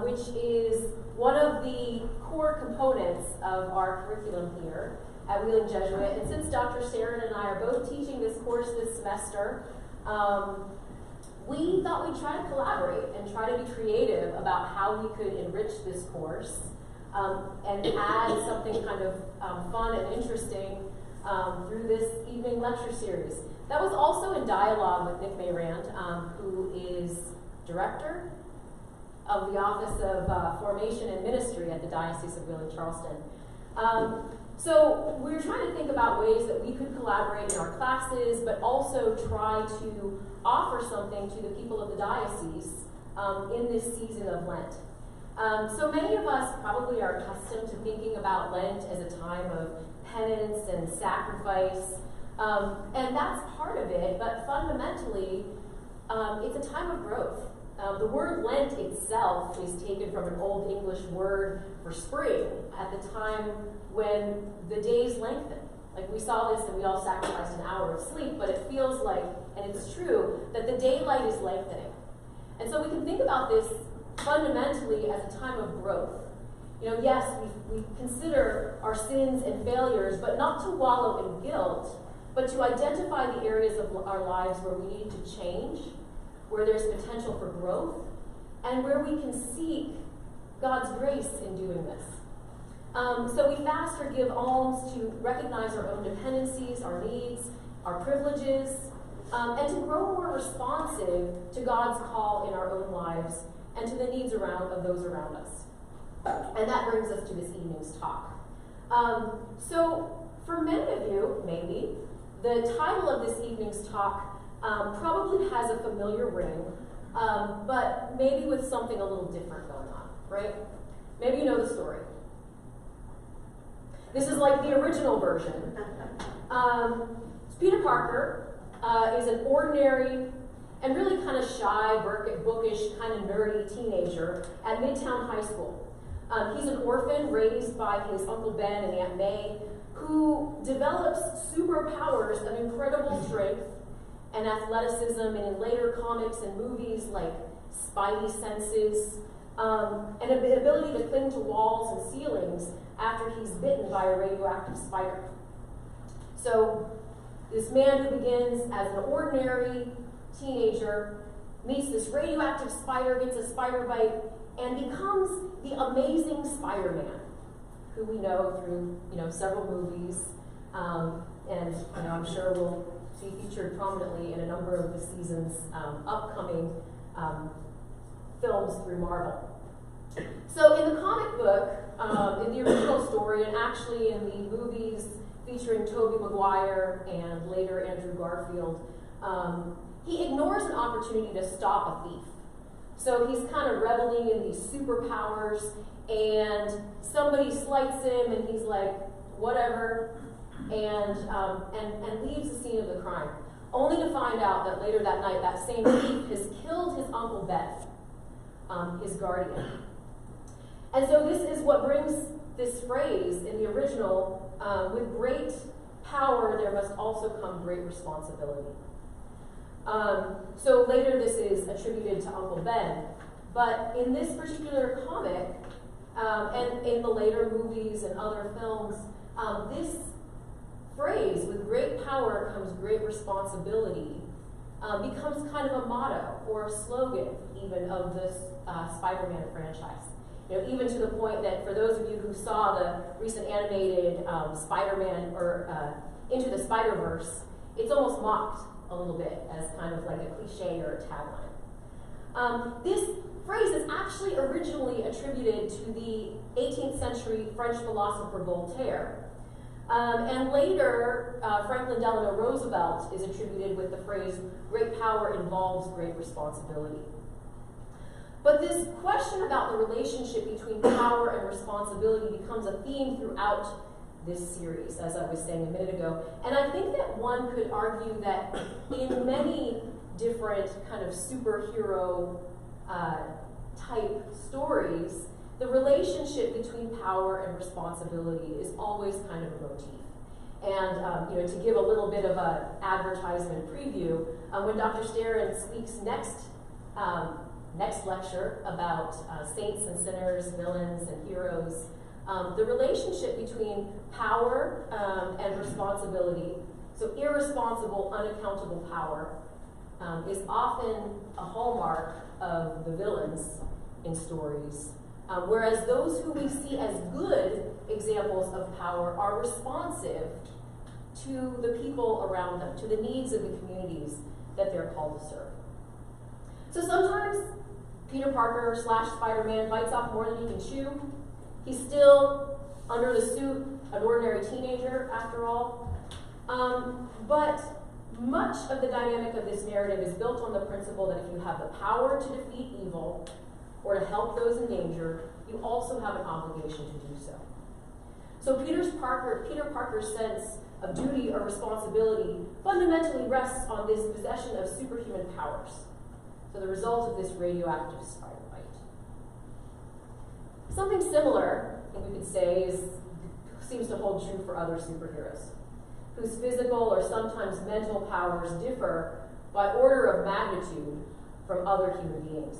which is one of the core components of our curriculum here at Wheeling Jesuit. And since Dr. Sarin and I are both teaching this course this semester, we thought we'd try to collaborate and try to be creative about how we could enrich this course and add something kind of fun and interesting through this evening lecture series. That was also in dialogue with Nick Mayrand, who is director of the Office of Formation and Ministry at the Diocese of Wheeling-Charleston. So we were trying to think about ways that we could collaborate in our classes, but also try to offer something to the people of the diocese in this season of Lent. So many of us probably are accustomed to thinking about Lent as a time of penance and sacrifice, and that's part of it, but fundamentally, it's a time of growth. The word Lent itself is taken from an Old English word for spring, at the time when the days lengthen. Like, we saw this and we all sacrificed an hour of sleep, but it feels like, and it's true, that the daylight is lengthening. And so we can think about this fundamentally as a time of growth. You know, yes, we consider our sins and failures, but not to wallow in guilt, but to identify the areas of our lives where we need to change, where there's potential for growth, and where we can seek God's grace in doing this. So we fast or give alms to recognize our own dependencies, our needs, our privileges, and to grow more responsive to God's call in our own lives and to the needs of those around us. And that brings us to this evening's talk. So for many of you, maybe, the title of this evening's talk probably has a familiar ring, but maybe with something a little different going on, right? Maybe you know the story. This is like the original version. Peter Parker is an ordinary and really kind of shy, bookish, kind of nerdy teenager at Midtown High School. He's an orphan raised by his Uncle Ben and Aunt May, who develops superpowers of incredible strength and athleticism, and in later comics and movies like Spidey senses, and an ability to cling to walls and ceilings after he's bitten by a radioactive spider. So this man who begins as an ordinary teenager meets this radioactive spider, gets a spider bite, and becomes the amazing Spider-Man, who we know through several movies, and I'm sure will be featured prominently in a number of the season's upcoming films through Marvel. So in the comic book, in the original story, and actually in the movies featuring Tobey Maguire and later Andrew Garfield, he ignores an opportunity to stop a thief. So he's kind of reveling in these superpowers, and somebody slights him, and he's like, whatever, and leaves the scene of the crime, only to find out that later that night, that same thief has killed his Uncle Ben, his guardian. And so this is what brings this phrase in the original, with great power there must also come great responsibility. So later this is attributed to Uncle Ben, but in this particular comic, and in the later movies and other films, this phrase, with great power comes great responsibility, becomes kind of a motto or a slogan even of this Spider-Man franchise. Even to the point that for those of you who saw the recent animated Spider-Man or Into the Spider-Verse, it's almost mocked a little bit as kind of like a cliche or a tagline. This phrase is actually originally attributed to the 18th century French philosopher Voltaire. And later, Franklin Delano Roosevelt is attributed with the phrase, great power involves great responsibility. But this question about the relationship between power and responsibility becomes a theme throughout this series, as I was saying a minute ago. And I think that one could argue that in many different kind of superhero type stories, the relationship between power and responsibility is always kind of a motif. And to give a little bit of an advertisement preview, when Dr. Starin speaks next next lecture about saints and sinners, villains and heroes, the relationship between power and responsibility, so irresponsible, unaccountable power, is often a hallmark of the villains in stories, whereas those who we see as good examples of power are responsive to the people around them, to the needs of the communities that they're called to serve. So sometimes Peter Parker / Spider-Man bites off more than he can chew. He's still, under the suit, an ordinary teenager, after all. But much of the dynamic of this narrative is built on the principle that if you have the power to defeat evil or to help those in danger, you also have an obligation to do so. So Peter Parker's sense of duty or responsibility fundamentally rests on this possession of superhuman powers. So the result of this radioactive spider bite. Something similar, I think we could say, seems to hold true for other superheroes, whose physical or sometimes mental powers differ by order of magnitude from other human beings.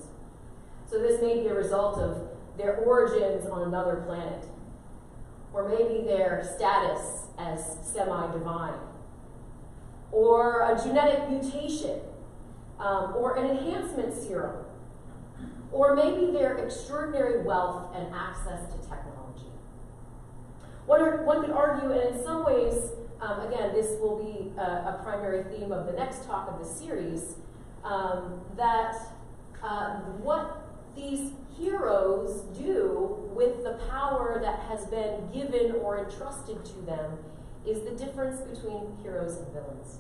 So this may be a result of their origins on another planet, or maybe their status as semi-divine, or a genetic mutation, or an enhancement serum, or maybe their extraordinary wealth and access to technology. One could argue, and in some ways, again, this will be a primary theme of the next talk of the series, that what these heroes do with the power that has been given or entrusted to them is the difference between heroes and villains.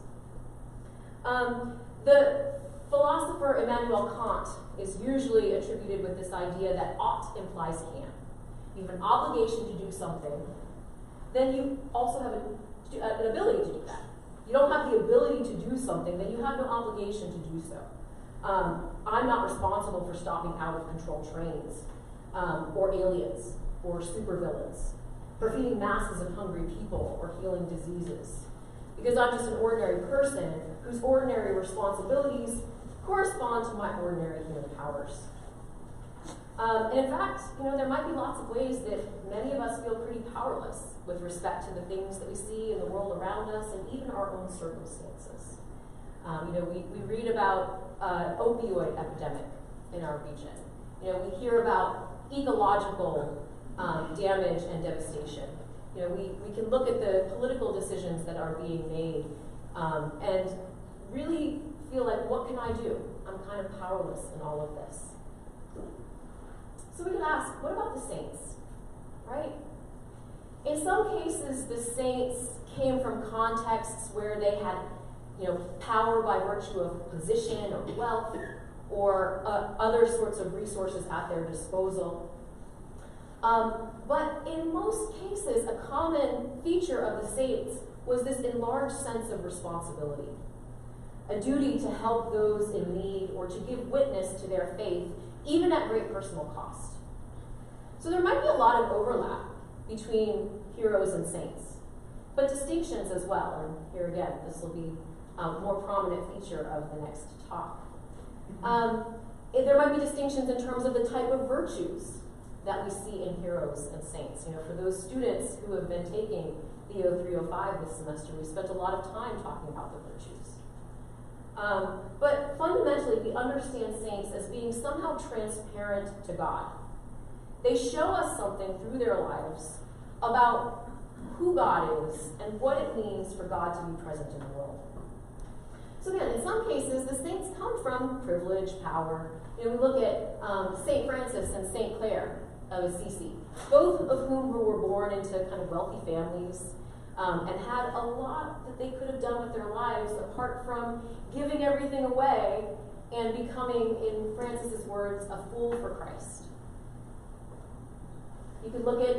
The philosopher Immanuel Kant is usually attributed with this idea that ought implies can. You have an obligation to do something, then you also have an ability to do that. You don't have the ability to do something, then you have no obligation to do so. I'm not responsible for stopping out of control trains, or aliens, or supervillains, for feeding masses of hungry people, or healing diseases. Because I'm just an ordinary person whose ordinary responsibilities correspond to my ordinary human powers. And in fact, there might be lots of ways that many of us feel pretty powerless with respect to the things that we see in the world around us and even our own circumstances. We read about opioid epidemic in our region. We hear about ecological damage and devastation. We can look at the political decisions that are being made and really feel like, what can I do? I'm kind of powerless in all of this. So we can ask, what about the saints, right? In some cases, the saints came from contexts where they had, power by virtue of position or wealth or other sorts of resources at their disposal. But in most cases, a common feature of the saints was this enlarged sense of responsibility, a duty to help those in need or to give witness to their faith, even at great personal cost. So there might be a lot of overlap between heroes and saints, but distinctions as well. And here again, this will be a more prominent feature of the next talk. There might be distinctions in terms of the type of virtues that we see in heroes and saints. For those students who have been taking Theo 305 this semester, we spent a lot of time talking about the virtues. But fundamentally, we understand saints as being somehow transparent to God. They show us something through their lives about who God is and what it means for God to be present in the world. So again, in some cases, the saints come from privilege, power. We look at St. Francis and St. Clare of Assisi, both of whom were born into kind of wealthy families and had a lot that they could have done with their lives apart from giving everything away and becoming, in Francis's words, a fool for Christ. You could look at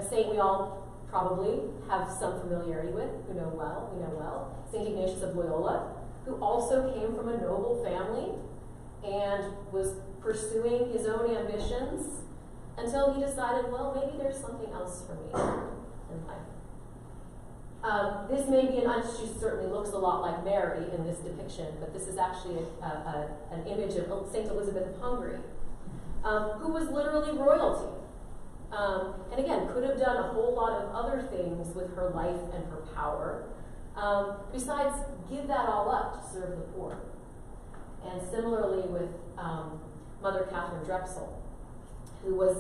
a saint we all probably have some familiarity with, we know well, St. Ignatius of Loyola, who also came from a noble family and was pursuing his own ambitions until he decided, well, maybe there's something else for me in life. This may be she certainly looks a lot like Mary in this depiction, but this is actually an image of St. Elizabeth of Hungary, who was literally royalty. And again, could have done a whole lot of other things with her life and her power, besides give that all up to serve the poor. And similarly with Mother Catherine Drexel, who was,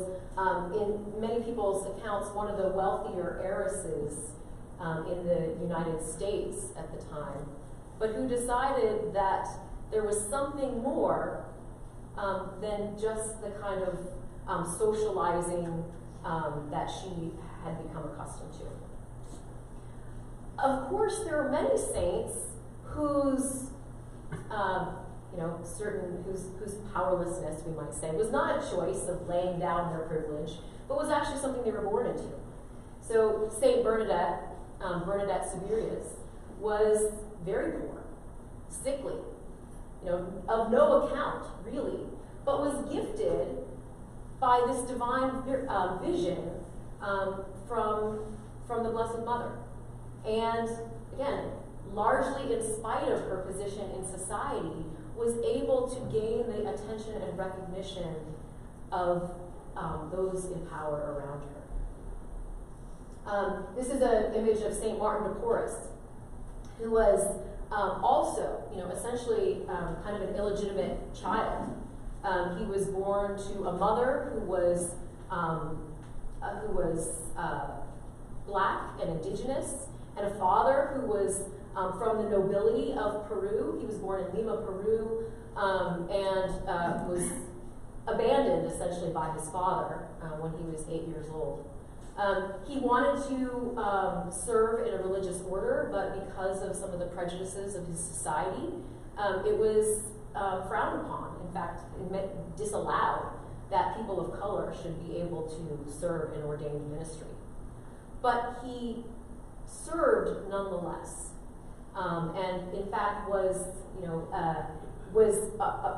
in many people's accounts, one of the wealthier heiresses in the United States at the time, but who decided that there was something more than just the kind of socializing that she had become accustomed to. Of course, there are many saints whose whose powerlessness, we might say, was not a choice of laying down their privilege, but was actually something they were born into. So Saint Bernadette, Bernadette Soubirous, was very poor, sickly, of no account, really, but was gifted by this divine vision from the Blessed Mother. And again, largely in spite of her position in society, was able to gain the attention and recognition of those in power around her. This is an image of St. Martin de Porres, who was also, essentially kind of an illegitimate child. He was born to a mother who was black and indigenous, and a father who was from the nobility of Peru. He was born in Lima, Peru, and was abandoned essentially by his father when he was 8 years old. He wanted to serve in a religious order, but because of some of the prejudices of his society, it was frowned upon. In fact, it disallowed that people of color should be able to serve in ordained ministry. But he served nonetheless, and in fact was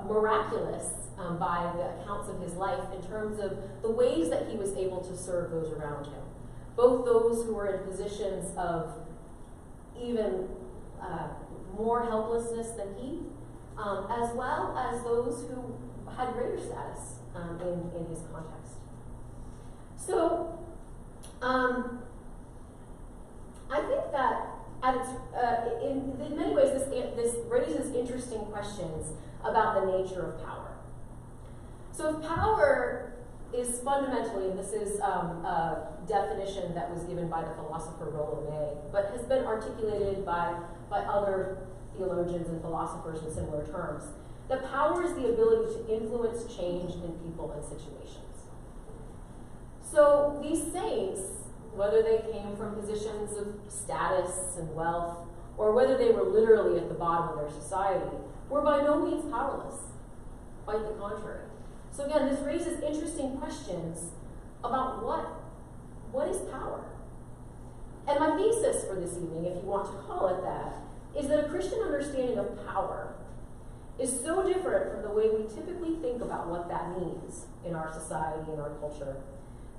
miraculous by the accounts of his life in terms of the ways that he was able to serve those around him, both those who were in positions of even more helplessness than he, as well as those who had greater status in his context. So, I think that in many ways this raises interesting questions about the nature of power. So if power is fundamentally, and this is a definition that was given by the philosopher Rollo May, but has been articulated by other theologians and philosophers in similar terms, that power is the ability to influence change in people and situations. So these saints, whether they came from positions of status and wealth, or whether they were literally at the bottom of their society, were by no means powerless. Quite the contrary. So again, this raises interesting questions about what is power? And my thesis for this evening, if you want to call it that, is that a Christian understanding of power is so different from the way we typically think about what that means in our society and our culture,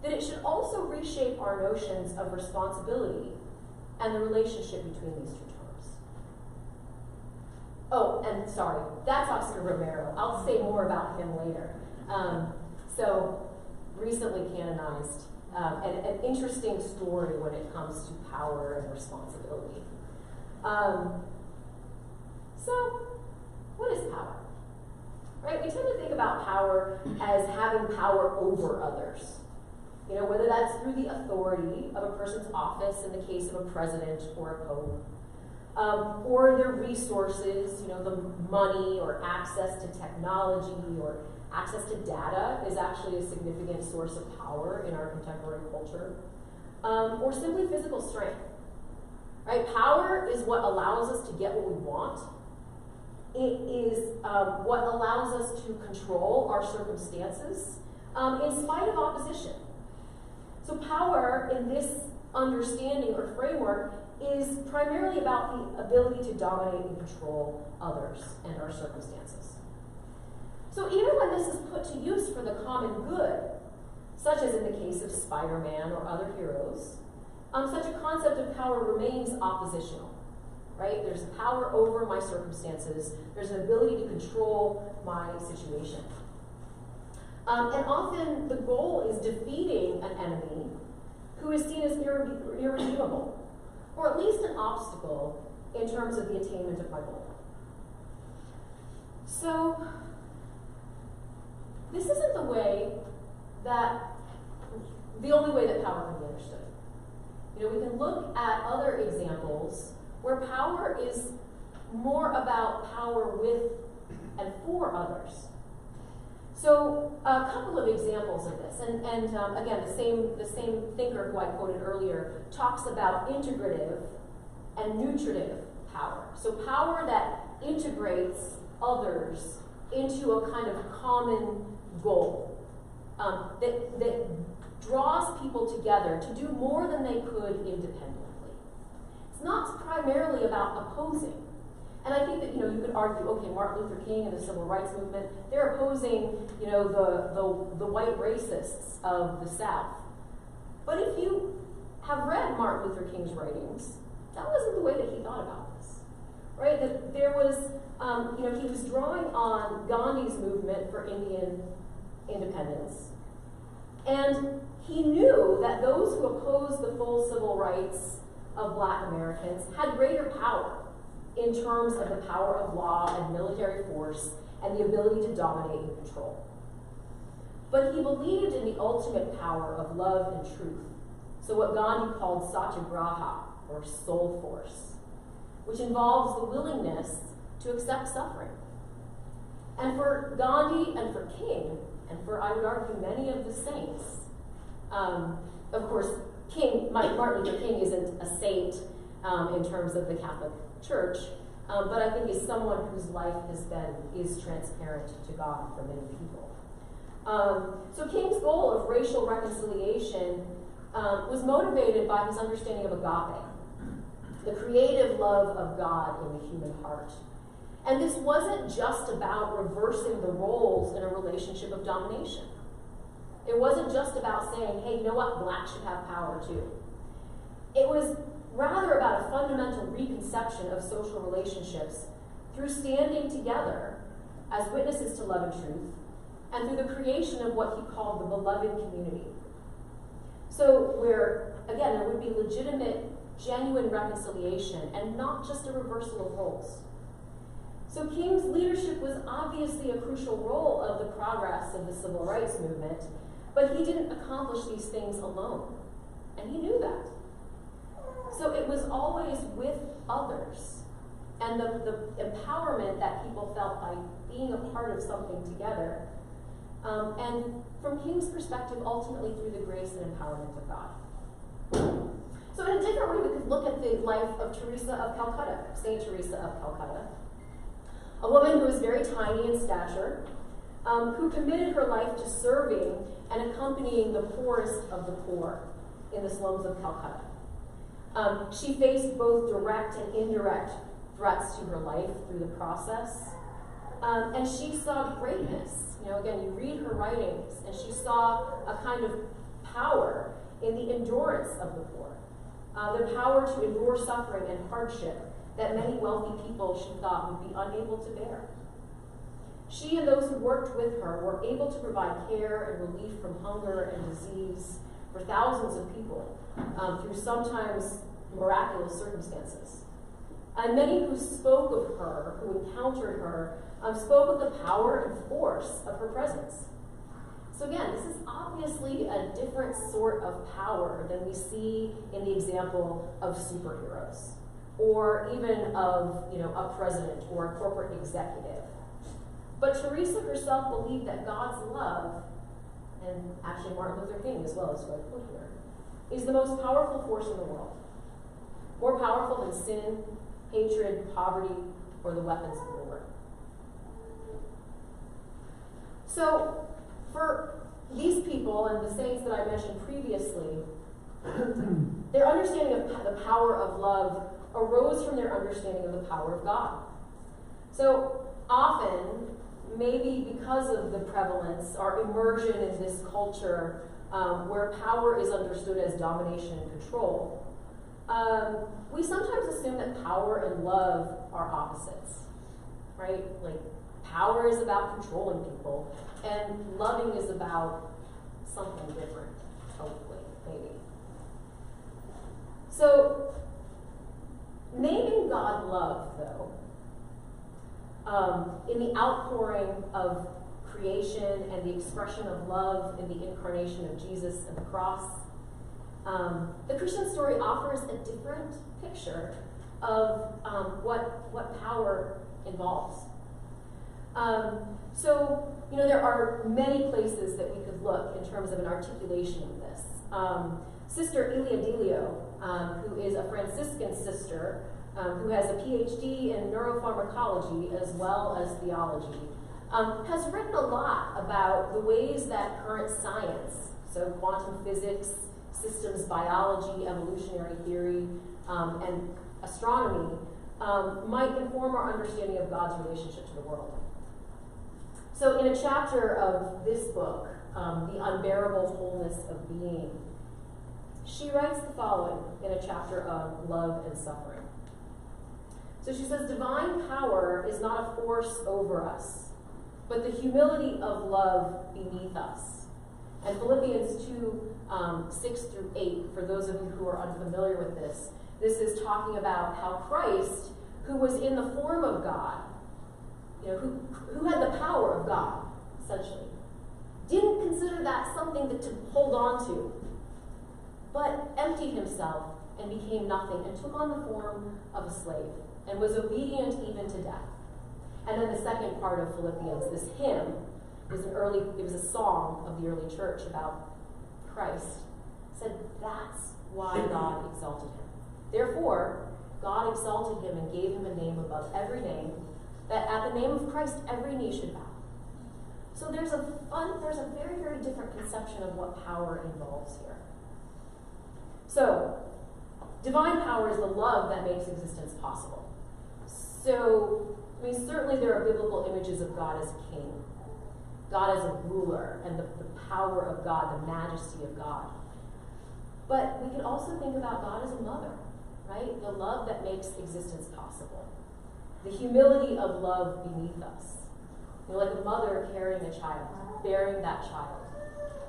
that it should also reshape our notions of responsibility and the relationship between these two terms. Oh, and sorry, that's Oscar Romero. I'll say more about him later. So, recently canonized, and an interesting story when it comes to power and responsibility. So, what is power? Right? We tend to think about power as having power over others. Whether that's through the authority of a person's office in the case of a president or a pope, or their resources, the money or access to technology or access to data is actually a significant source of power in our contemporary culture, or simply physical strength. Right? Power is what allows us to get what we want. It is what allows us to control our circumstances in spite of opposition. So power in this understanding or framework is primarily about the ability to dominate and control others and our circumstances. So even when this is put to use for the common good, such as in the case of Spider-Man or other heroes, such a concept of power remains oppositional, right? There's power over my circumstances. There's an ability to control my situation. And often the goal is defeating an enemy who is seen as irredeemable, or at least an obstacle in terms of the attainment of my goal. So, this isn't the only way that power can be understood. You know, we can look at other examples where power is more about power with and for others. So, a couple of examples of this, and again, the same thinker who I quoted earlier talks about integrative and nutritive power. So, power that integrates others into a kind of common goal, that draws people together to do more than they could independently. It's not primarily about opposing. And I think that, you know, you could argue, okay, Martin Luther King and the Civil Rights Movement, they're opposing, you know, the white racists of the South. But if you have read Martin Luther King's writings, that wasn't the way that he thought about this, right? That there was, you know, he was drawing on Gandhi's movement for Indian independence. And he knew that those who opposed the full civil rights of Black Americans had greater power in terms of the power of law and military force and the ability to dominate and control. But he believed in the ultimate power of love and truth. So what Gandhi called satyagraha, or soul force, which involves the willingness to accept suffering. And for Gandhi and for King, and for, I would argue, many of the saints, of course, Martin Luther King isn't a saint in terms of the Catholic Church, but I think is someone whose life is transparent to God for many people. So King's goal of racial reconciliation was motivated by his understanding of agape, the creative love of God in the human heart. And this wasn't just about reversing the roles in a relationship of domination. It wasn't just about saying, hey, you know what, blacks should have power too. It was rather about a fundamental reconception of social relationships through standing together as witnesses to love and truth, and through the creation of what he called the beloved community. So where, again, there would be legitimate, genuine reconciliation and not just a reversal of roles. So King's leadership was obviously a crucial role of the progress of the civil rights movement, but he didn't accomplish these things alone, and he knew that. So it was always with others, and the empowerment that people felt by being a part of something together, and from King's perspective, ultimately through the grace and empowerment of God. So in a different way, we could look at the life of Teresa of Calcutta, Saint Teresa of Calcutta, a woman who was very tiny in stature, who committed her life to serving and accompanying the poorest of the poor in the slums of Calcutta. She faced both direct and indirect threats to her life through the process, and she saw greatness. You know, again, you read her writings, and she saw a kind of power in the endurance of the poor, the power to endure suffering and hardship that many wealthy people, she thought, would be unable to bear. She and those who worked with her were able to provide care and relief from hunger and disease for thousands of people through sometimes miraculous circumstances. And many who spoke of her, who encountered her, spoke of the power and force of her presence. So again, this is obviously a different sort of power than we see in the example of superheroes, or even of, you know, a president or a corporate executive. But Teresa herself believed that God's love, and actually Martin Luther King as well, is what I put here, is the most powerful force in the world. More powerful than sin, hatred, poverty, or the weapons of war. So, for these people and the saints that I mentioned previously, their understanding of the power of love arose from their understanding of the power of God. So, often, maybe because of the prevalence or immersion in this culture where power is understood as domination and control, we sometimes assume that power and love are opposites, right? Like, power is about controlling people, and loving is about something different, hopefully, maybe. So, naming God love, though, in the outpouring of creation and the expression of love in the incarnation of Jesus and the cross, the Christian story offers a different picture of what power involves. So, there are many places that we could look in terms of an articulation of this. Sister Ilia Delio, who is a Franciscan sister, who has a PhD in neuropharmacology as well as theology, has written a lot about the ways that current science, so quantum physics, systems biology, evolutionary theory, and astronomy, might inform our understanding of God's relationship to the world. So in a chapter of this book, The Unbearable Wholeness of Being, she writes the following in a chapter of Love and Suffering. So she says, divine power is not a force over us, but the humility of love beneath us. And Philippians 2, 6 through 8, for those of you who are unfamiliar with this is talking about how Christ, who was in the form of God, who had the power of God, essentially, didn't consider that something to hold on to, but emptied himself and became nothing and took on the form of a slave and was obedient even to death. And then the second part of Philippians, this hymn, it was a song of the early church about Christ, said that's why God exalted him. Therefore, God exalted him and gave him a name above every name, that at the name of Christ every knee should bow. So there's a very, very different conception of what power involves here. So, divine power is the love that makes existence possible. So, certainly there are biblical images of God as a king, God as a ruler, and the power of God, the majesty of God. But we can also think about God as a mother, right? The love that makes existence possible. The humility of love beneath us. Like a mother carrying a child, bearing that child,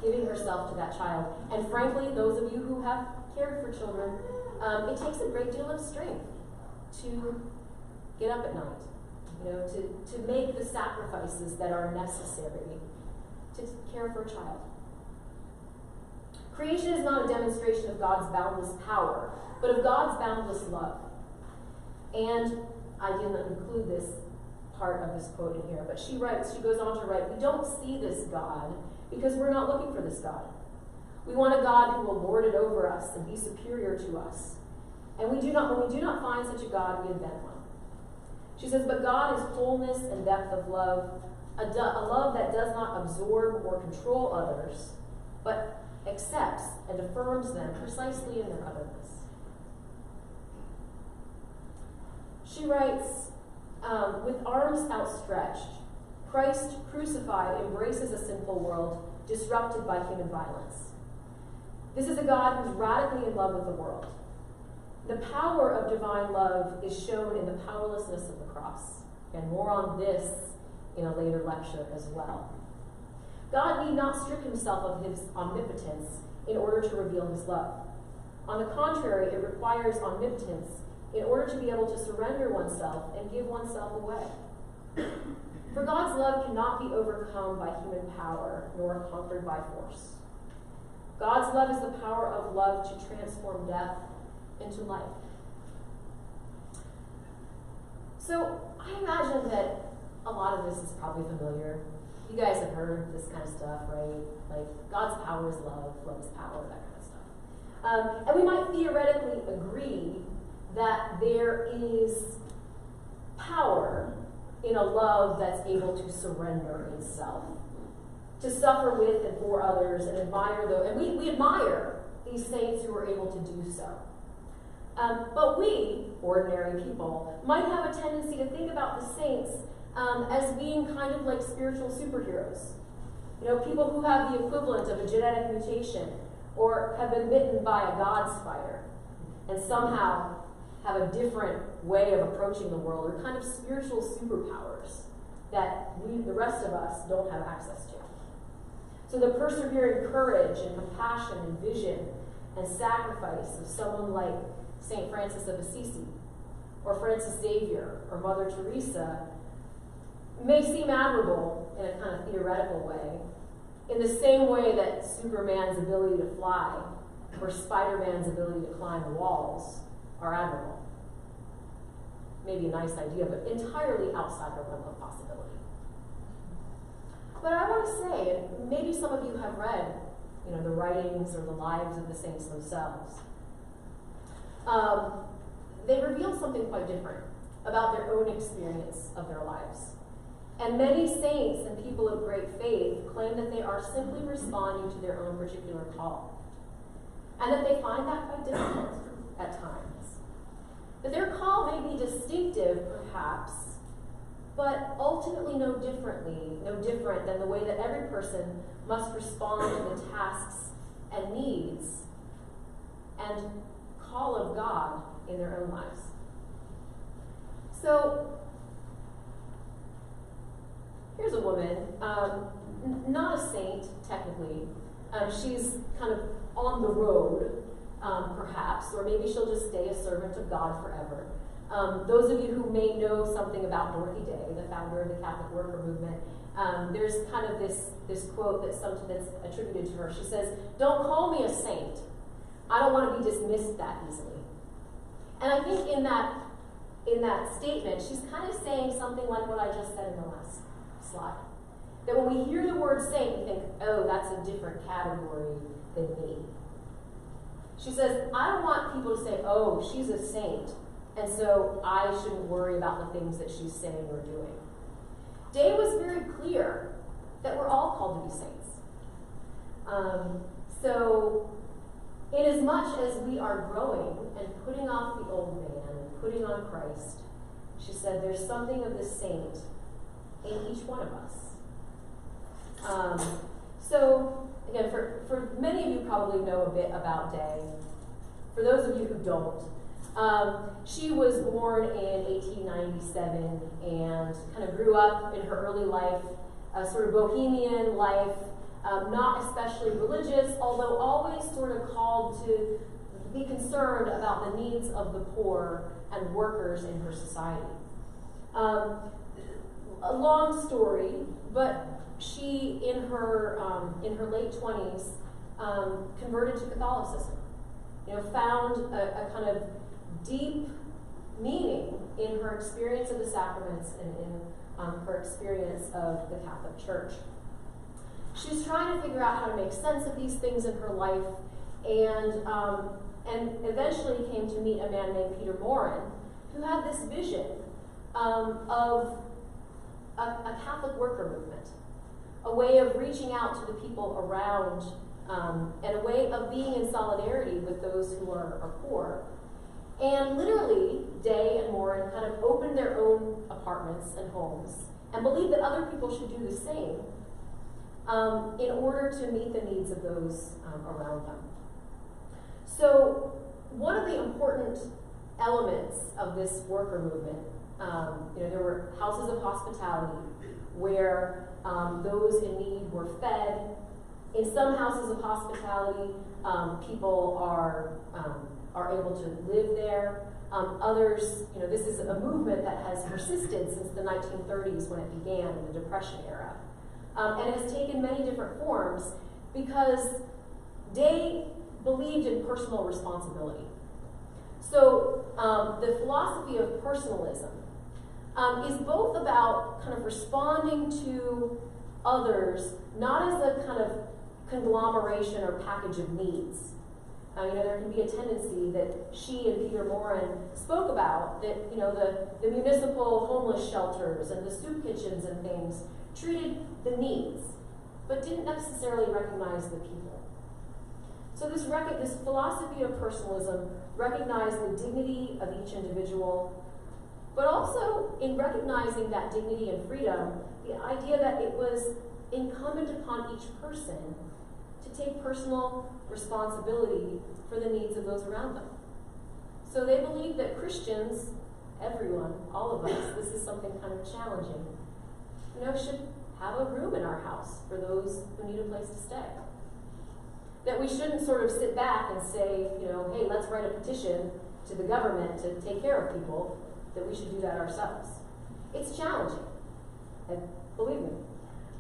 giving herself to that child. And frankly, those of you who have cared for children, it takes a great deal of strength to get up at night, to make the sacrifices that are necessary to care for a child. Creation is not a demonstration of God's boundless power, but of God's boundless love. And I didn't include this part of this quote in here, but she goes on to write, we don't see this God because we're not looking for this God. We want a God who will lord it over us and be superior to us. And when we do not find such a God, we invent one. She says, but God is wholeness and depth of love, a love that does not absorb or control others, but accepts and affirms them precisely in their otherness. She writes, with arms outstretched, Christ crucified embraces a sinful world disrupted by human violence. This is a God who's radically in love with the world. The power of divine love is shown in the powerlessness of the cross, and more on this in a later lecture as well. God need not strip himself of his omnipotence in order to reveal his love. On the contrary, it requires omnipotence in order to be able to surrender oneself and give oneself away. For God's love cannot be overcome by human power, nor conquered by force. God's love is the power of love to transform death into life. So I imagine that a lot of this is probably familiar. You guys have heard this kind of stuff, right? Like, God's power is love, love is power, that kind of stuff. And we might theoretically agree that there is power in a love that's able to surrender itself, to suffer with and for others, and admire those. And we admire these saints who are able to do so. But we, ordinary people, might have a tendency to think about the saints as being kind of like spiritual superheroes. People who have the equivalent of a genetic mutation or have been bitten by a God spider and somehow have a different way of approaching the world, or kind of spiritual superpowers that the rest of us don't have access to. So the persevering courage and compassion and vision and sacrifice of someone like St. Francis of Assisi or Francis Xavier or Mother Teresa may seem admirable in a kind of theoretical way, in the same way that Superman's ability to fly or Spider-Man's ability to climb walls are admirable. Maybe a nice idea, but entirely outside the realm of possibility. But I want to say, and maybe some of you have read, the writings or the lives of the saints themselves. They reveal something quite different about their own experience of their lives. And many saints and people of great faith claim that they are simply responding to their own particular call, and that they find that quite difficult at times. That their call may be distinctive, perhaps, but ultimately no different than the way that every person must respond to the tasks and needs and call of God in their own lives. So, here's a woman, not a saint, technically. She's kind of on the road, perhaps, or maybe she'll just stay a servant of God forever. Those of you who may know something about Dorothy Day, the founder of the Catholic Worker Movement, there's kind of this quote that's attributed to her. She says, "Don't call me a saint. I don't want to be dismissed that easily." And I think in that statement, she's kind of saying something like what I just said in the last slide. That when we hear the word saint, we think, oh, that's a different category than me. She says, I don't want people to say, oh, she's a saint, and so I shouldn't worry about the things that she's saying or doing. Day was very clear that we're all called to be saints. So, inasmuch as we are growing and putting off the old man and putting on Christ, she said there's something of the saint in each one of us. So, again, for many of you probably know a bit about Day. For those of you who don't, she was born in 1897 and kind of grew up in her early life, a sort of bohemian life, not especially religious, although always sort of called to be concerned about the needs of the poor and workers in her society. A long story, but she, in her late 20s, converted to Catholicism. Found a kind of deep meaning in her experience of the sacraments and in her experience of the Catholic Church. She was trying to figure out how to make sense of these things in her life, and eventually came to meet a man named Peter Morin, who had this vision of a Catholic worker movement, a way of reaching out to the people around, and a way of being in solidarity with those who are poor. And literally, Day and Morin kind of opened their own apartments and homes and believed that other people should do the same in order to meet the needs of those around them. So one of the important elements of this worker movement, there were houses of hospitality where those in need were fed. In some houses of hospitality, people are able to live there. Others, this is a movement that has persisted since the 1930s when it began in the Depression era. And it has taken many different forms because Day believed in personal responsibility. So the philosophy of personalism is both about kind of responding to others, not as a kind of conglomeration or package of needs. There can be a tendency that she and Peter Morin spoke about, that the municipal homeless shelters and the soup kitchens and things treated the needs, but didn't necessarily recognize the people. So this philosophy of personalism recognized the dignity of each individual, but also in recognizing that dignity and freedom, the idea that it was incumbent upon each person to take personal responsibility for the needs of those around them. So they believe that Christians, everyone, all of us, this is something kind of challenging, should have a room in our house for those who need a place to stay. That we shouldn't sort of sit back and say, hey, let's write a petition to the government to take care of people, that we should do that ourselves. It's challenging, and believe me.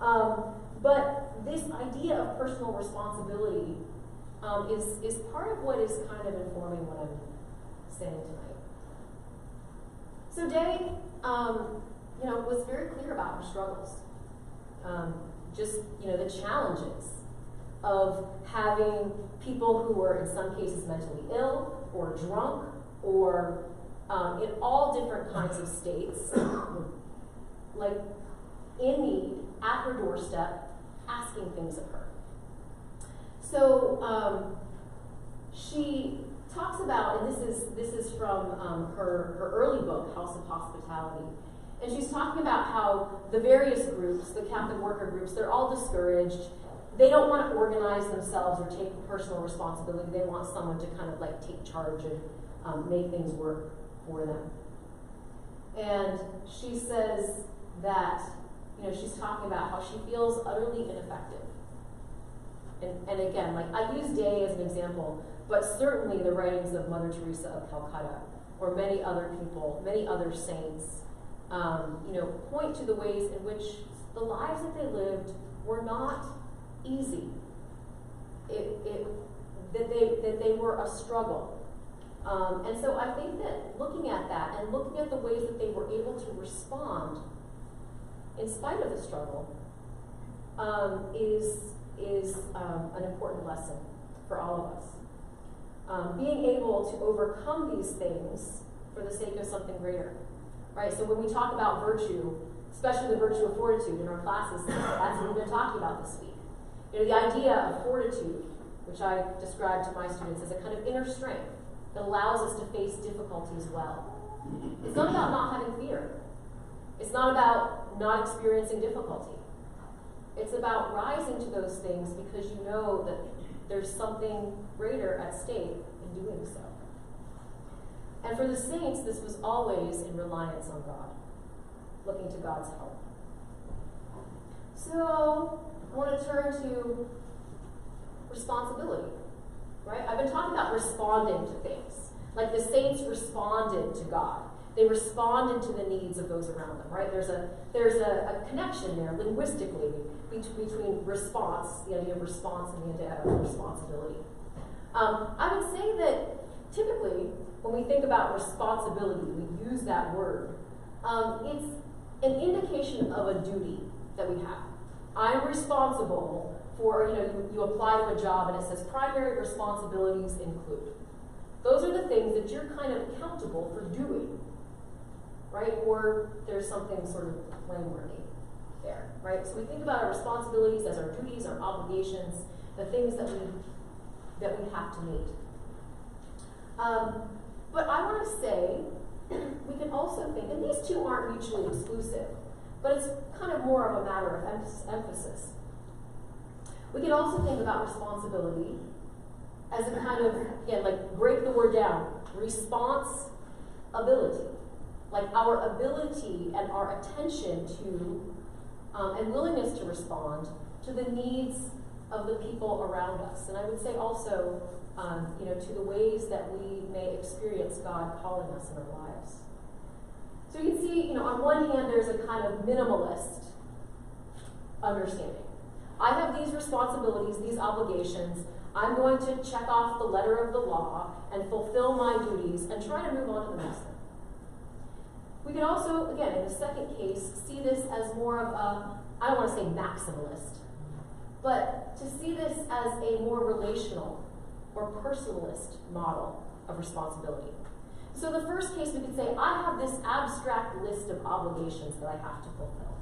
But this idea of personal responsibility is part of what is kind of informing what I'm saying tonight. So Day, was very clear about her struggles. The challenges of having people who were in some cases mentally ill or drunk or in all different kinds of states, like in need, at her doorstep, asking things of her. So she talks about, and this is from her early book, House of Hospitality, and she's talking about how the various groups, the Catholic worker groups, they're all discouraged. They don't want to organize themselves or take personal responsibility. They want someone to kind of like take charge and make things work for them. And she says that, she's talking about how she feels utterly ineffective. And again, like I use Day as an example, but certainly the writings of Mother Teresa of Calcutta or many other people, many other saints, point to the ways in which the lives that they lived were not easy. That they were a struggle. And so I think that looking at that and looking at the ways that they were able to respond in spite of the struggle is an important lesson for all of us. Being able to overcome these things for the sake of something greater. Right? So when we talk about virtue, especially the virtue of fortitude in our classes, that's what we've been talking about this week. The idea of fortitude, which I describe to my students as a kind of inner strength that allows us to face difficulties well. It's not about not having fear. It's not about not experiencing difficulty. It's about rising to those things because you know that there's something greater at stake in doing so. And for the saints, this was always in reliance on God, looking to God's help. So I want to turn to responsibility, right? I've been talking about responding to things. Like the saints responded to God. They responded to the needs of those around them, right? There's a connection there linguistically between response, the idea of response, and the idea of responsibility. I would say that typically, when we think about responsibility, we use that word. It's an indication of a duty that we have. I'm responsible for, you apply to a job and it says primary responsibilities include. Those are the things that you're kind of accountable for doing, right? Or there's something sort of blameworthy there, right? So we think about our responsibilities as our duties, our obligations, the things that we have to meet. But I want to say, we can also think, and these two aren't mutually exclusive, but it's kind of more of a matter of emphasis. We can also think about responsibility as a kind of, again, like break the word down, response ability. Like our ability and our attention to, and willingness to respond to the needs of the people around us. And I would say also, to the ways that we may experience God calling us in our lives. So you can see, on one hand, there's a kind of minimalist understanding. I have these responsibilities, these obligations. I'm going to check off the letter of the law and fulfill my duties and try to move on to the next thing. We could also, again, in the second case, see this as more of a, I don't want to say maximalist, but to see this as a more relational or personalist model of responsibility. So the first case, we could say, I have this abstract list of obligations that I have to fulfill.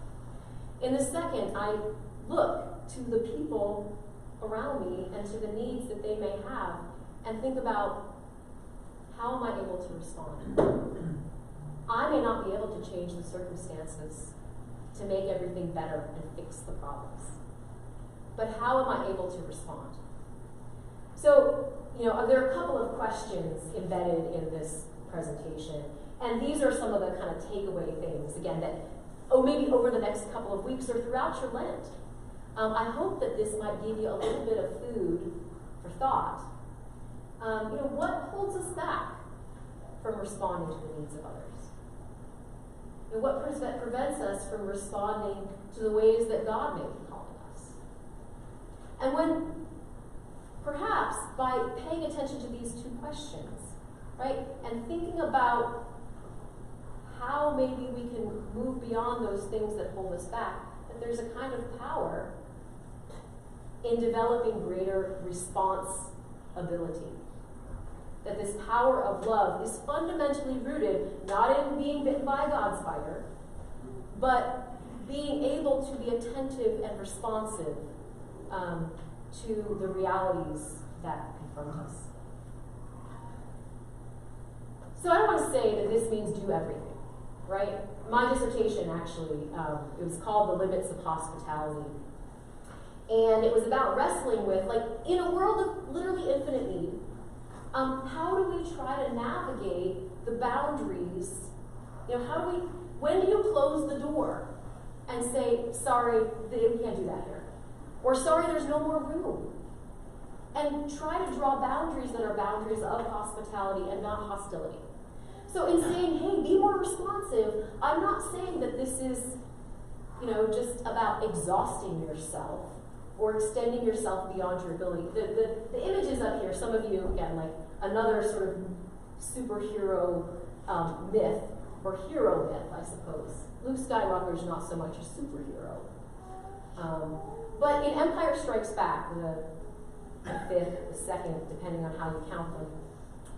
In the second, I look to the people around me and to the needs that they may have and think about, how am I able to respond? I may not be able to change the circumstances to make everything better and fix the problems. but how am I able to respond? So, there are a couple of questions embedded in this presentation, and these are some of the kind of takeaway things, again, that, maybe over the next couple of weeks or throughout your Lent. I hope that this might give you a little bit of food for thought. What holds us back from responding to the needs of others? What prevents us from responding to the ways that God may be calling us? And when, perhaps, by paying attention to these two questions, right, and thinking about how maybe we can move beyond those things that hold us back, that there's a kind of power in developing greater response ability. That this power of love is fundamentally rooted not in being bitten by God's fire, but being able to be attentive and responsive to the realities that confront us. So I don't want to say that this means do everything, right? My dissertation actually, it was called The Limits of Hospitality. And it was about wrestling with, in a world of literally infinite need, how do we try to navigate the boundaries? When do you close the door and say, sorry, we can't do that here? Or sorry, there's no more room? And try to draw boundaries that are boundaries of hospitality and not hostility. So in saying, hey, be more responsive, I'm not saying that this is, just about exhausting yourself or extending yourself beyond your ability. The images up here, some of you, again, another sort of superhero myth, or hero myth, I suppose. Luke Skywalker is not so much a superhero. But in Empire Strikes Back, the fifth, the second, depending on how you count them,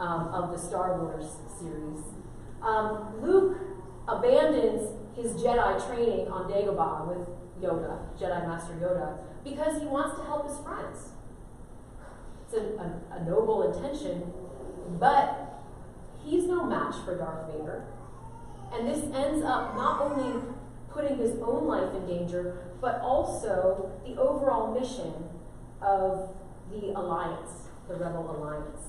of the Star Wars series, Luke abandons his Jedi training on Dagobah with Yoda, Jedi Master Yoda, because he wants to help his friends. It's a noble intention, but he's no match for Darth Vader. And this ends up not only putting his own life in danger, but also the overall mission of the Alliance, the Rebel Alliance.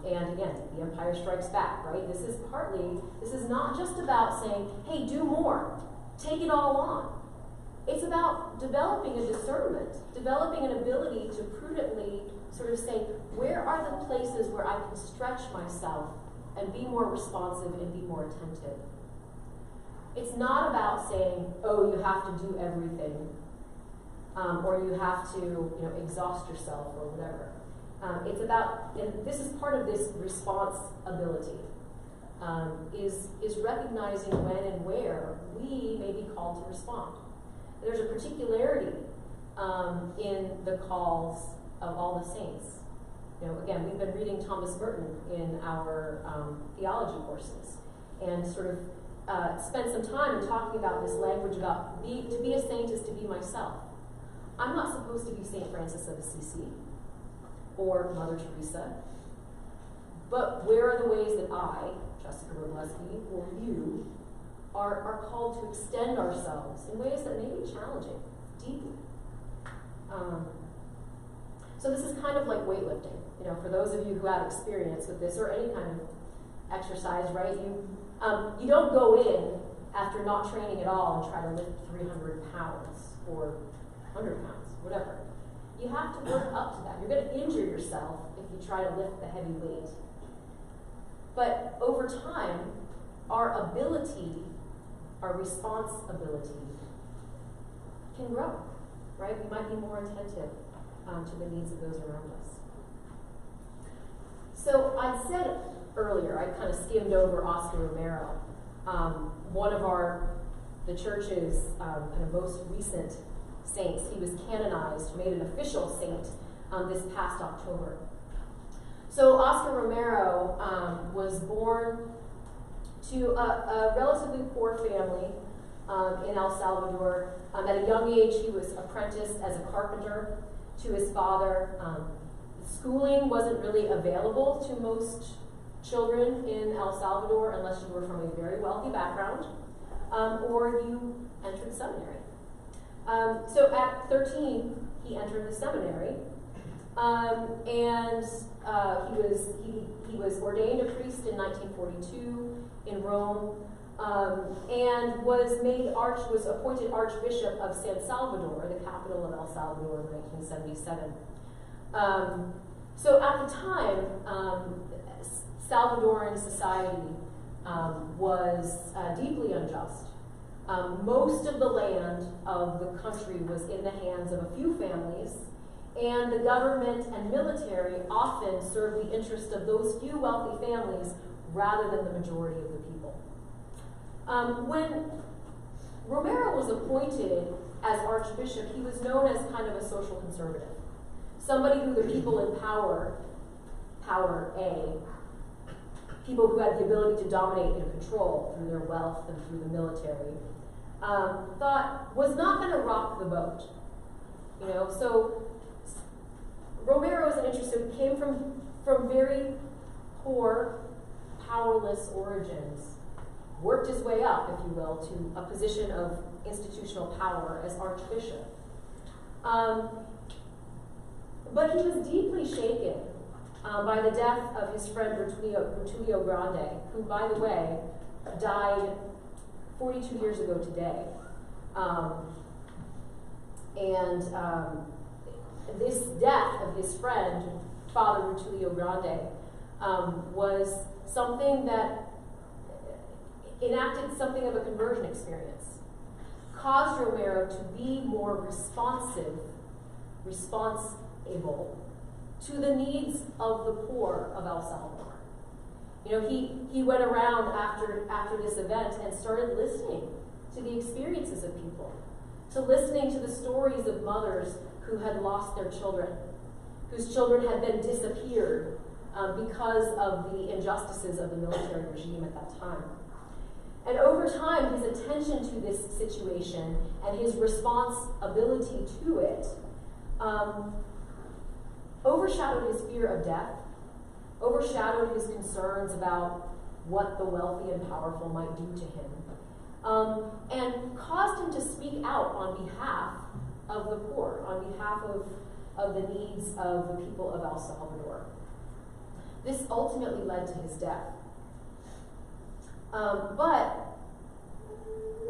And again, the Empire Strikes Back, right? This is not just about saying, hey, do more, take it all on. It's about developing a discernment, developing an ability to prudently sort of say, where are the places where I can stretch myself and be more responsive and be more attentive? It's not about saying, oh, you have to do everything, or you have to, exhaust yourself or whatever. It's about, and this is part of this response ability, is recognizing when and where we may be called to respond. There's a particularity in the calls of all the saints. Again, we've been reading Thomas Merton in our theology courses, and sort of spent some time talking about this language about to be a saint is to be myself. I'm not supposed to be St. Francis of Assisi or Mother Teresa, but where are the ways that I, Jessica Robleski, or you, are called to extend ourselves in ways that may be challenging, deeply. So this is kind of like weightlifting. For those of you who have experience with this or any kind of exercise, right? You don't go in after not training at all and try to lift 300 pounds or 100 pounds, whatever. You have to work up to that. You're going to injure yourself if you try to lift the heavy weight. But over time, our ability, our response ability can grow, right? We might be more attentive to the needs of those around us. So I said earlier, I kind of skimmed over Oscar Romero, one of the church's kind of most recent saints. He was canonized, made an official saint this past October. So Oscar Romero was born to a relatively poor family in El Salvador. At a young age, he was apprenticed as a carpenter to his father. Schooling wasn't really available to most children in El Salvador unless you were from a very wealthy background or you entered seminary. So at 13, he entered the seminary, and he was ordained a priest in 1942 in Rome, and was appointed Archbishop of San Salvador, the capital of El Salvador, in 1977. So at the time, Salvadoran society was deeply unjust. Most of the land of the country was in the hands of a few families, and the government and military often served the interest of those few wealthy families rather than the majority of the people. When Romero was appointed as Archbishop, he was known as kind of a social conservative, somebody who the people in power A, people who had the ability to dominate and control through their wealth and through the military, thought was not going to rock the boat. So Romero is an interesting, came from very poor, powerless origins, worked his way up, if you will, to a position of institutional power as Archbishop. But he was deeply shaken by the death of his friend Rutilio Grande, who, by the way, died 42 years ago today. This death of his friend, Father Rutilio Grande, was something that enacted something of a conversion experience, caused Romero to be more responsible to the needs of the poor of El Salvador. He went around after this event and started listening to the experiences of people, to listening to the stories of mothers who had lost their children, whose children had been disappeared because of the injustices of the military regime at that time. And over time, his attention to this situation and his responsibility to it overshadowed his fear of death, overshadowed his concerns about what the wealthy and powerful might do to him, and caused him to speak out on behalf of the poor, on behalf of the needs of the people of El Salvador. This ultimately led to his death. But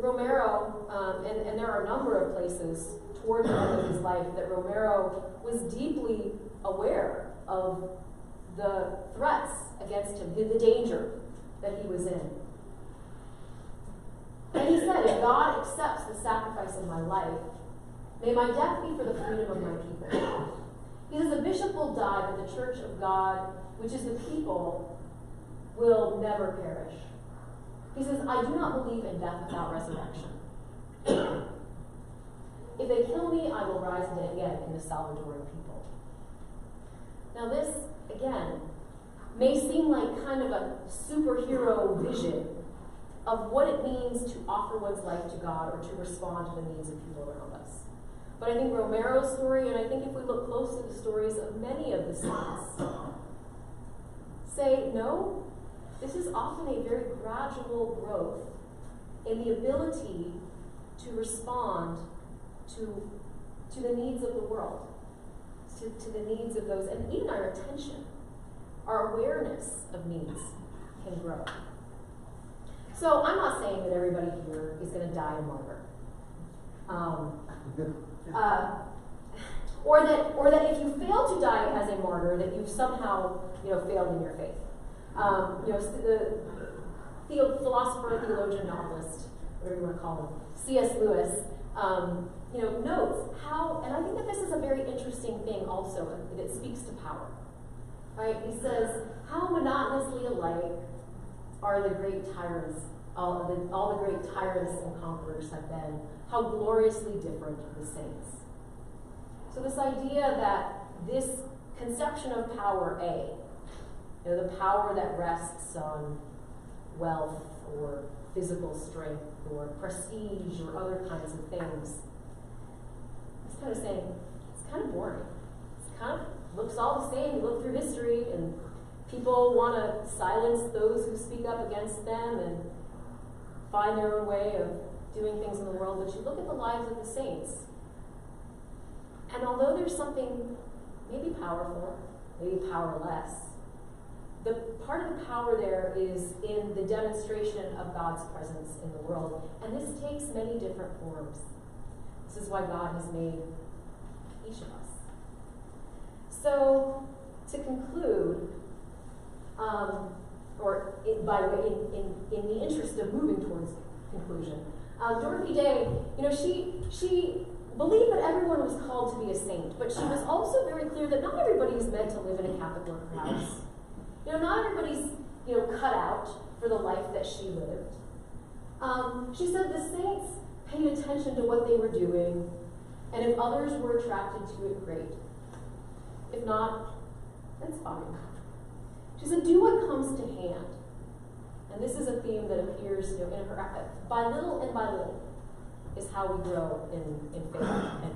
Romero, and there are a number of places toward the end of his life that Romero was deeply aware of the threats against him, the danger that he was in. And he said, if God accepts the sacrifice of my life, may my death be for the freedom of my people. He says, the bishop will die, but the church of God, which is the people, will never perish. He says, I do not believe in death without resurrection. If they kill me, I will rise again in the Salvadoran people. Now this, again, may seem like kind of a superhero vision of what it means to offer one's life to God or to respond to the needs of people around us. But I think Romero's story, and I think if we look close to the stories of many of the saints, say, no, this is often a very gradual growth in the ability to respond to the needs of the world, to the needs of those, and even our attention, our awareness of needs can grow. So I'm not saying that everybody here is going to die a martyr. Or that if you fail to die as a martyr, that you've somehow failed in your faith. The philosopher, theologian, novelist, whatever you want to call him, C.S. Lewis, notes how, and I think that this is a very interesting thing also, that speaks to power. Right? He says, how monotonously alike are the great tyrants, all the great tyrants and conquerors have been, how gloriously different the saints. So this idea that this conception of power A, the power that rests on wealth or physical strength or prestige or other kinds of things, it's kind of saying, it's kind of boring. It kind of looks all the same. You look through history and people want to silence those who speak up against them and find their own way of doing things in the world, but you look at the lives of the saints. And although there's something maybe powerful, maybe powerless, the part of the power there is in the demonstration of God's presence in the world. And this takes many different forms. This is why God has made each of us. So, to conclude, in the interest of moving towards conclusion, Dorothy Day, she believed that everyone was called to be a saint, but she was also very clear that not everybody is meant to live in a Catholic worker house. Not everybody's, cut out for the life that she lived. She said the saints paid attention to what they were doing, and if others were attracted to it, great. If not, that's fine. She said, do what comes to hand. And this is a theme that appears in her, by little and by little is how we grow in faith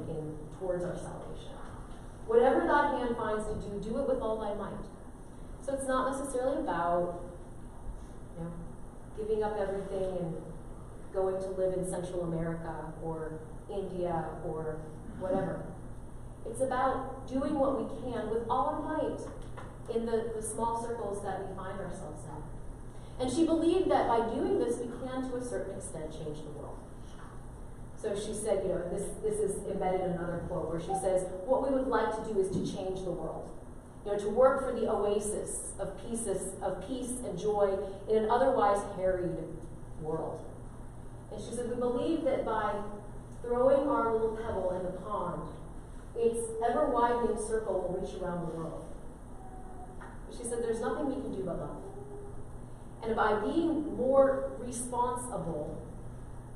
and towards our salvation. Whatever thy hand finds to do, do it with all thy might. So it's not necessarily about giving up everything and going to live in Central America or India or whatever. It's about doing what we can with all our might in the small circles that we find ourselves in. And she believed that by doing this, we can, to a certain extent, change the world. So she said, this is embedded in another quote where she says, what we would like to do is to change the world. To work for the oasis of peace and joy in an otherwise harried world. And she said, we believe that by throwing our little pebble in the pond, its ever-widening circle will reach around the world. She said, there's nothing we can do but love. And by being more responsible,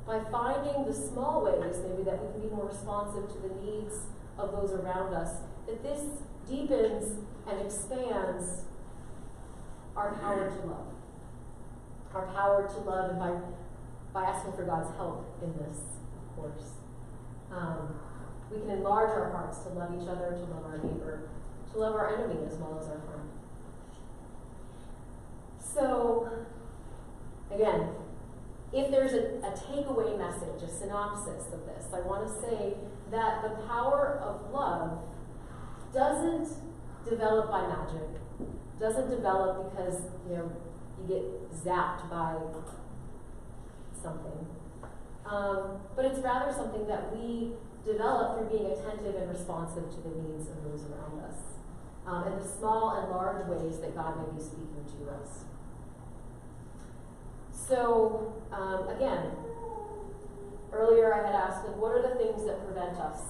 by finding the small ways maybe that we can be more responsive to the needs of those around us, that this deepens and expands our power to love. Our power to love, and by asking for God's help in this, of course. We can enlarge our hearts to love each other, to love our neighbor, to love our enemy as well as our friend. So, again, if there's a takeaway message, a synopsis of this, I want to say that the power of love doesn't develop by magic, doesn't develop because you get zapped by something, but it's rather something that we develop through being attentive and responsive to the needs of those around us, and the small and large ways that God may be speaking to us. So, again, earlier I had asked, what are the things that prevent us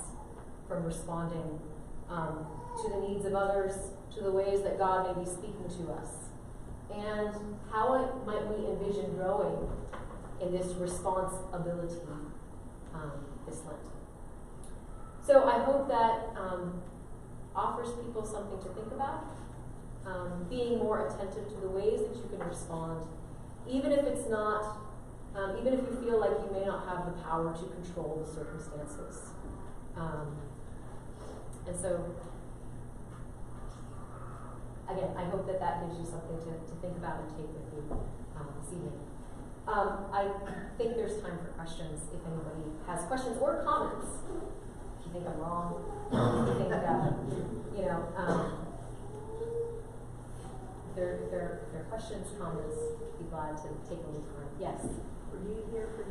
from responding to the needs of others, to the ways that God may be speaking to us? And how might we envision growing in this responsibility this Lent? So I hope that offers people something to think about, being more attentive to the ways that you can respond, even if it's not, even if you feel like you may not have the power to control the circumstances. And so, again, I hope that gives you something to think about and take with you this evening. I think there's time for questions if anybody has questions or comments. If you think I'm wrong, if you think if there are questions, comments, be glad to take a little time. Yes? Were you here for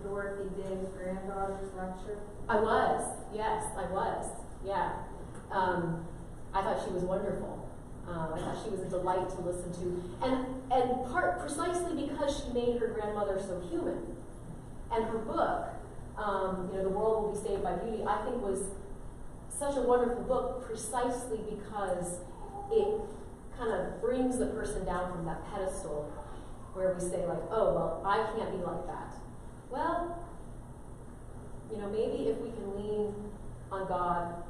Dorothy Day's granddaughter's lecture? I was, yes, I was, yeah. I thought she was wonderful. I thought she was a delight to listen to. And precisely because she made her grandmother so human. And her book, The World Will Be Saved by Beauty, I think was such a wonderful book precisely because it kind of brings the person down from that pedestal where we say like, oh, well, I can't be like that. Well, maybe if we can lean on God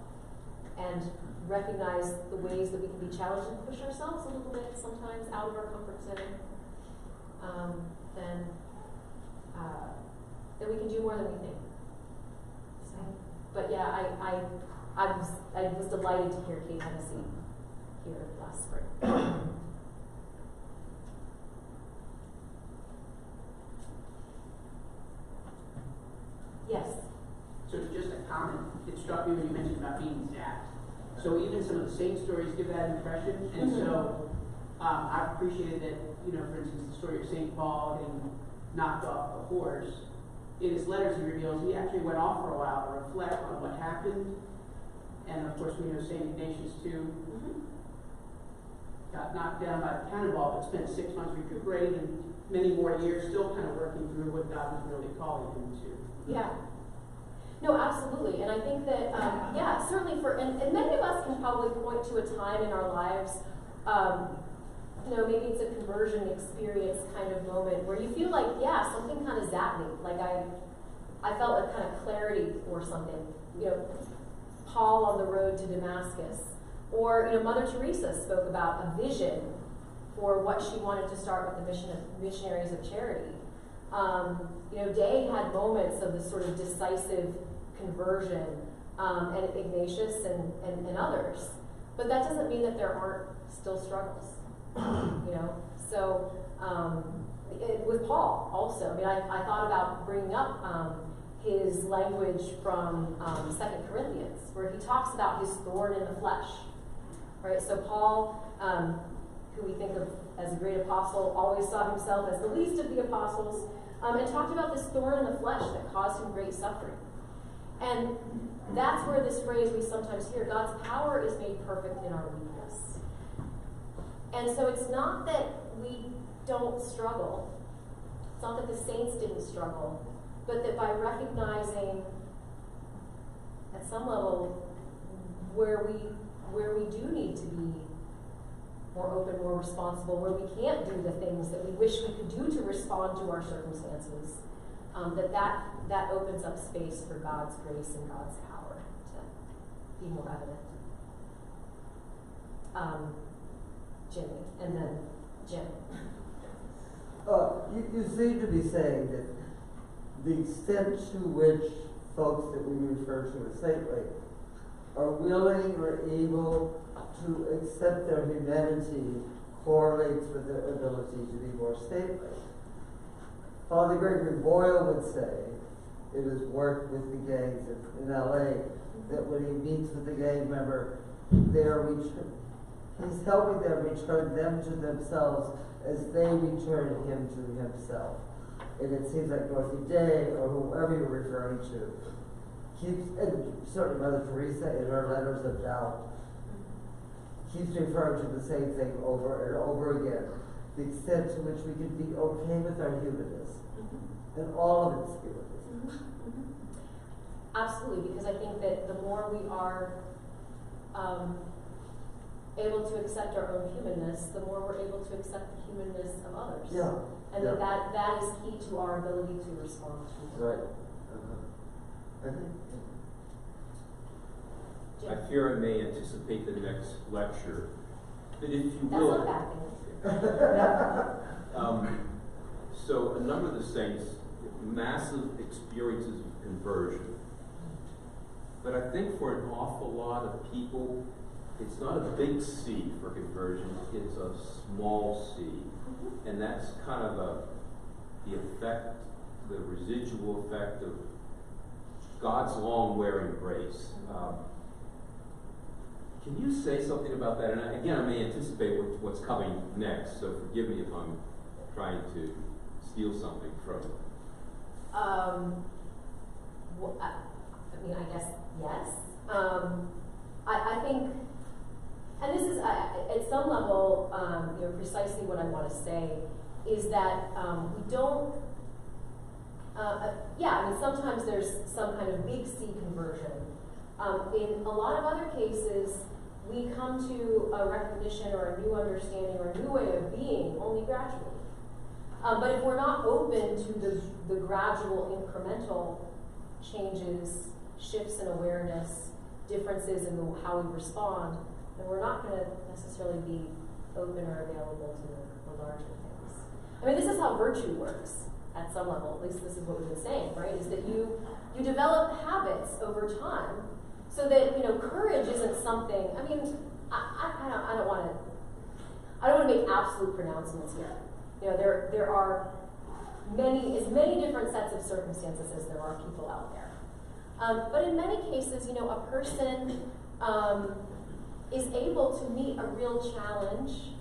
and recognize the ways that we can be challenged and push ourselves a little bit sometimes out of our comfort zone, then we can do more than we think. So, but yeah, I was delighted to hear Kate Hennessy here last spring. struck me when you mentioned about being zapped. So even some of the saint stories give that impression, and so I appreciated that, for instance, the story of St. Paul getting knocked off the horse. In his letters, he reveals he actually went off for a while to reflect on what happened, and of course we know St. Ignatius too. Got knocked down by the cannonball, but spent 6 months recuperating and many more years still kind of working through what God was really calling him to. Yeah. No, absolutely. And I think that, certainly and many of us can probably point to a time in our lives, maybe it's a conversion experience kind of moment where you feel like, something kind of zapped me. Like I felt a kind of clarity or something. Paul on the road to Damascus. Or, Mother Teresa spoke about a vision for what she wanted to start with the mission of missionaries of charity. Day had moments of this sort of decisive conversion, and Ignatius and others. But that doesn't mean that there aren't still struggles, So, with Paul also, I thought about bringing up his language from 2 Corinthians, where he talks about his thorn in the flesh. Right, so Paul, who we think of as a great apostle, always saw himself as the least of the apostles, and talked about this thorn in the flesh that caused him great suffering. And that's where this phrase we sometimes hear, God's power is made perfect in our weakness. And so it's not that we don't struggle, it's not that the saints didn't struggle, but that by recognizing at some level where we do need to be more open, more responsible, where we can't do the things that we wish we could do to respond to our circumstances, that opens up space for God's grace and God's power to be more evident. Jimmy, and then Jim. You seem to be saying that the extent to which folks that we refer to as saintly are willing or able to accept their humanity correlates with their ability to be more stately. Father Gregory Boyle would say, in his work with the gangs in LA, that when he meets with a gang member, he's helping them return them to themselves as they return him to himself. And it seems like Dorothy Day, or whoever you're referring to, and certainly Mother Teresa in her letters of doubt, keeps referring to the same thing over and over again. The extent to which we can be okay with our humanness and all of its humanness. Absolutely, because I think that the more we are able to accept our own humanness, the more we're able to accept the humanness of others. Yeah. And that is key to our ability to respond to. Right. I fear I may anticipate the next lecture, but if you That's will. not a bad thing. So a number of the saints, massive experiences of conversion. But I think for an awful lot of people, it's not a big C for conversion, it's a small c. And that's kind of the effect, the residual effect of God's long-wearing grace. Can you say something about that? And again, I may anticipate what's coming next, so forgive me if I'm trying to steal something from it. I guess yes. I think, and this is at some level, precisely what I want to say is that we don't. Sometimes there's some kind of big C conversion. In a lot of other cases, we come to a recognition or a new understanding or a new way of being only gradually. But if we're not open to the gradual incremental changes, shifts in awareness, differences in how we respond, then we're not going to necessarily be open or available to the larger things. This is how virtue works at some level. At least this is what we've been saying, right? Is that you develop habits over time, so that courage isn't something. I don't want to make absolute pronouncements here. There are many different sets of circumstances as there are people out there. But in many cases, a person is able to meet a real challenge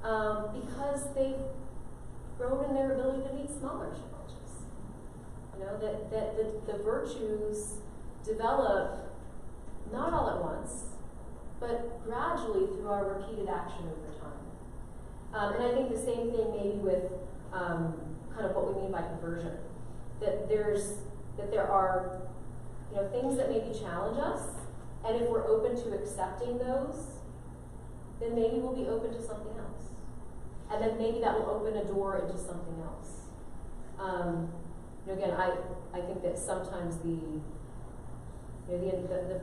because they've grown in their ability to meet smaller challenges. That the virtues develop not all at once, but gradually through our repeated action over time. And I think the same thing maybe with kind of what we mean by conversion. That there are things that maybe challenge us, and if we're open to accepting those, then maybe we'll be open to something else. And then maybe that will open a door into something else. Again, I think that sometimes the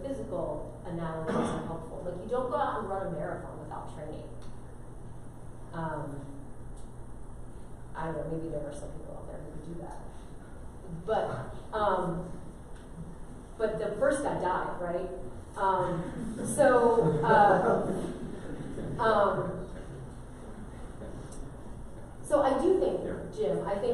physical analogies are helpful. Like, you don't go out and run a marathon without training. I don't know, maybe there are some people out there who could do that. But the first guy died, right? So I do think, Jim, I think